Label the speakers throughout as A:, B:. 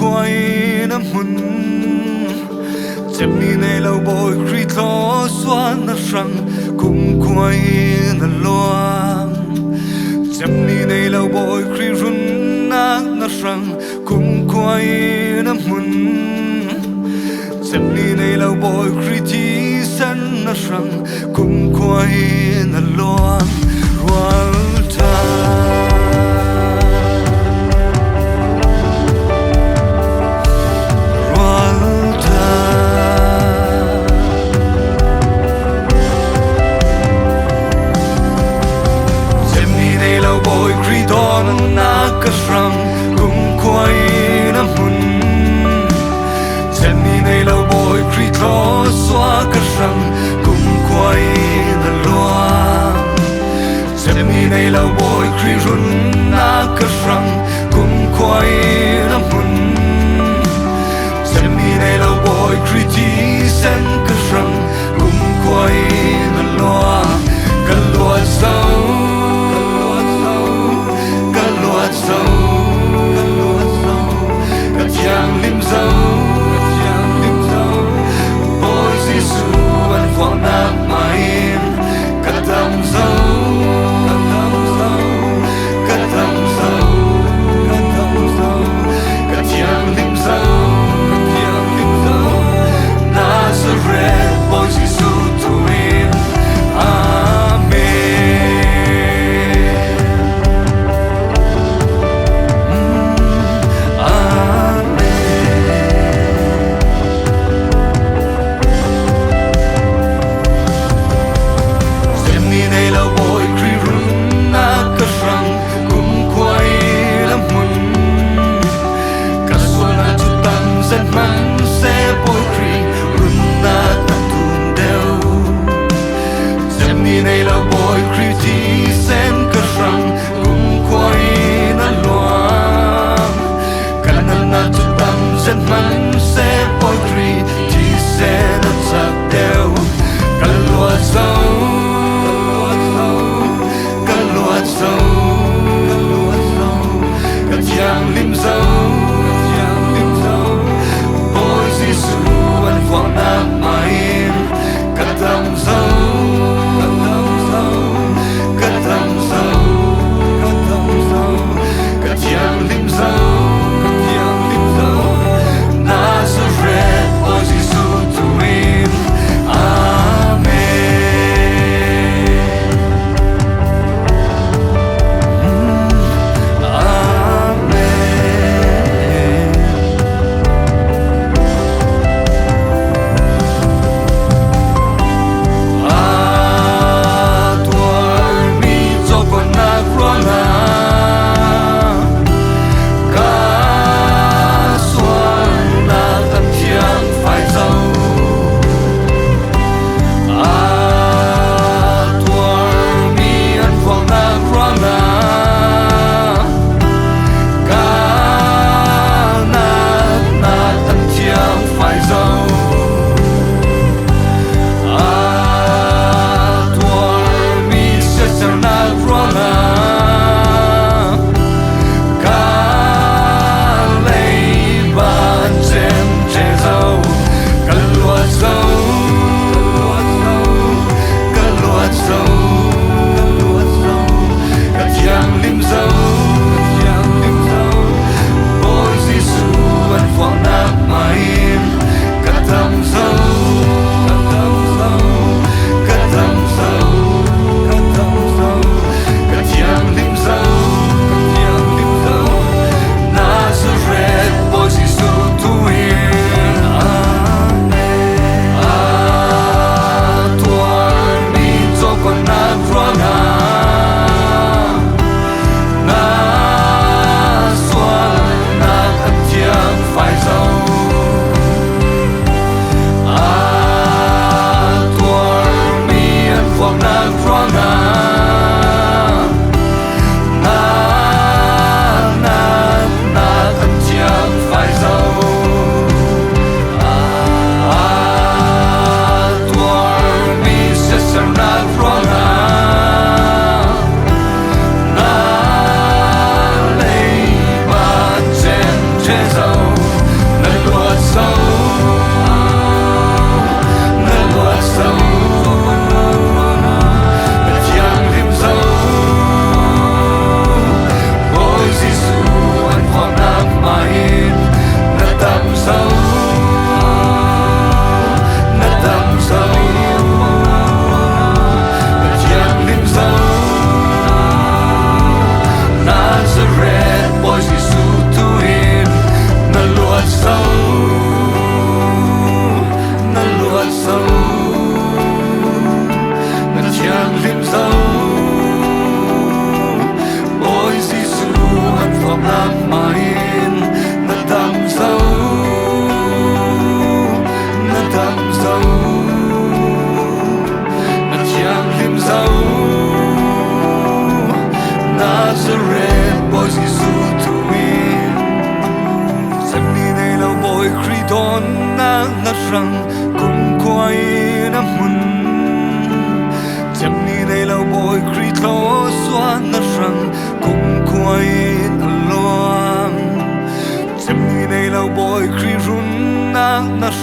A: quay nắm hồn chém đi này lâu bồi khi thó xóa nó rằng cũng quay nó loang chém đi này lâu bồi khi run nát nó rằng cũng quay nắm hồn chém đi này lâu bồi khi chỉ sân nó rằng cũng quay nó loang loang ta Don na kasram kum quay nắm hồn chân đi này lâu bồi khi khó xóa kasram kum quay na loang chân đi này lâu bồi khi run na kasram kum quay nắm hồn chân đi này lâu bồi khi chỉ sen kasram kum quay na loang kan loa sâu Chàng lim dấu Bôi Giê-xu anh quảng nát mà in Cả tâm dấu Cả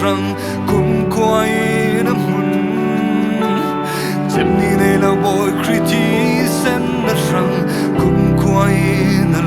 A: rằng cùng quay nắm hồn chân ni này là bồi khi chỉ sen đất rằng cùng quay nở